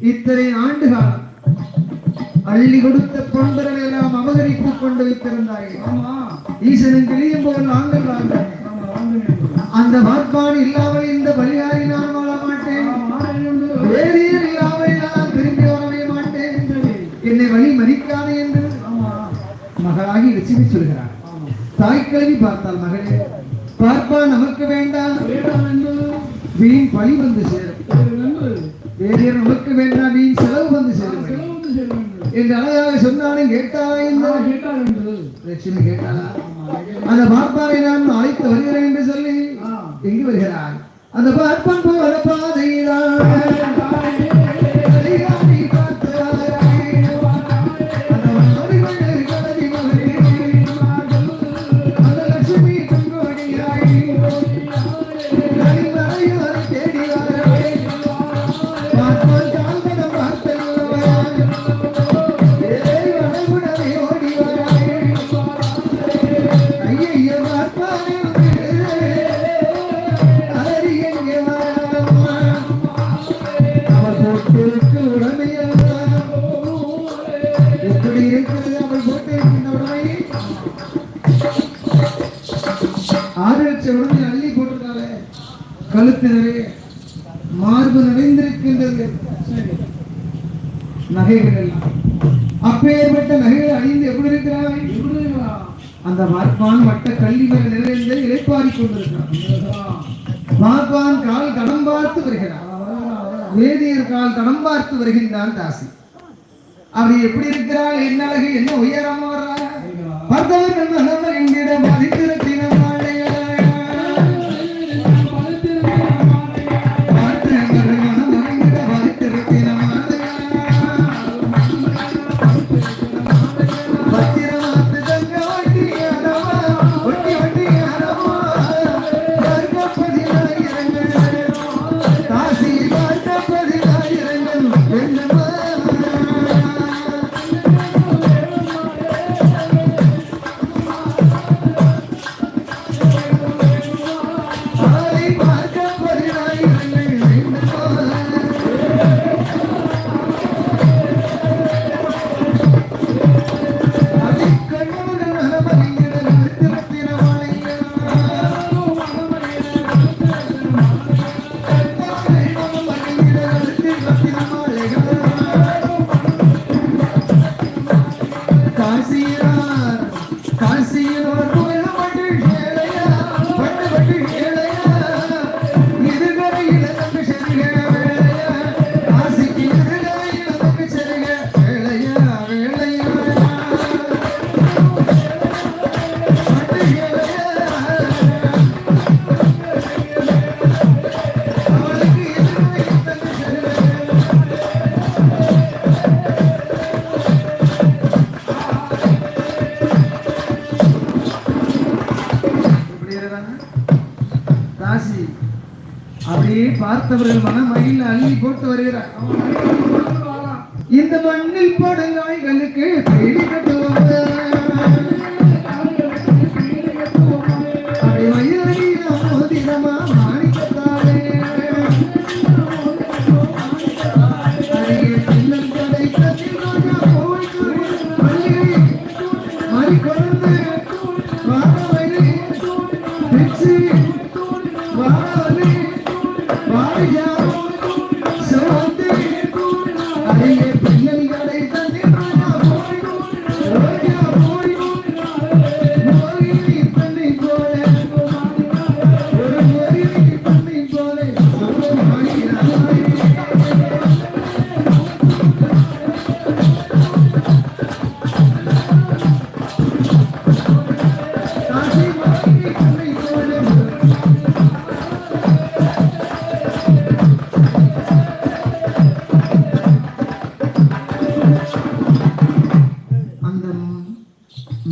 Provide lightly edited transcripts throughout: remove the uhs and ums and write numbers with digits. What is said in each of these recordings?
இத்தனை ஆண்டு காலம் அள்ளி கொடுத்த பொன்பரன் எல்லாம் அபகரிப்பு கொண்டு வைத்திருந்தாய். ஈசனும் கிளியும் போல் நாங்கள் அந்த வாட்பான் இல்லாமல் இந்த பலியாரி நான் வாழ மாட்டேன். வேதியர் இல்லாமல் நான் திரும்பி வரவே மாட்டேன். என்னை வழி மறிக்காதே என்று மகளாகி லட்சுமி சொல்கிறார். தாய்க்கிழவி பார்த்தால் மகளே பார்ப்பான் நமக்கு வேண்டாம் என்று வீண் பழி வந்து சேரும். வேதியர் நமக்கு வேண்டாம் வீண் செலவு வந்து சேரும் என்று அழகாக சொன்னாலும் கேட்டாலே லட்சுமி கேட்டாளா? அந்த பார்ப்பானை நான் அழைத்து வருகிறேன் என்று சொல்லி எங்கு வருகிறார்? அந்த பார்ப்பான் போல பாதையிலான் அள்ளி போட்டிருக்காங்க. கழுத்து நிறைய மார்பு நிறைந்திருக்கின்றது நகைகள் எல்லாம். அப்பேற்பட்ட நகைகள் அணிந்து எப்படி இருக்கிறாய்? அந்த பார்ப்பான் வட்ட கல்வி மேல் நிறைந்த இலைப்பாரி கொண்டிருக்கிறான். பார்ப்பான் கால் கடம் பார்த்து வருகிறார். வேதியர் கால் கடம் பார்த்து வருகின்றான் தாசி. அப்படி எப்படி இருக்கிறாள்? என்ன அழகு, என்ன உயரமா வர்றா? பார்த்தவர்கள் மனவர் எங்கிடம் மதித்திருத்தினம் அப்படியே பார்த்தவர்கள் மனமகிழ அள்ளி போட்டு வருகிறார். இந்த மண்ணில் படுங்காய்களுக்கு தேடி கட்டுவாங்க.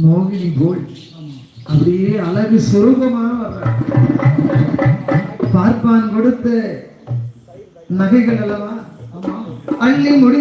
மோகினி போல் அப்படியே அழகு சுரூபமாக பார்ப்பான் கொடுத்த நகைகள் அல்லவா அள்ளி முடி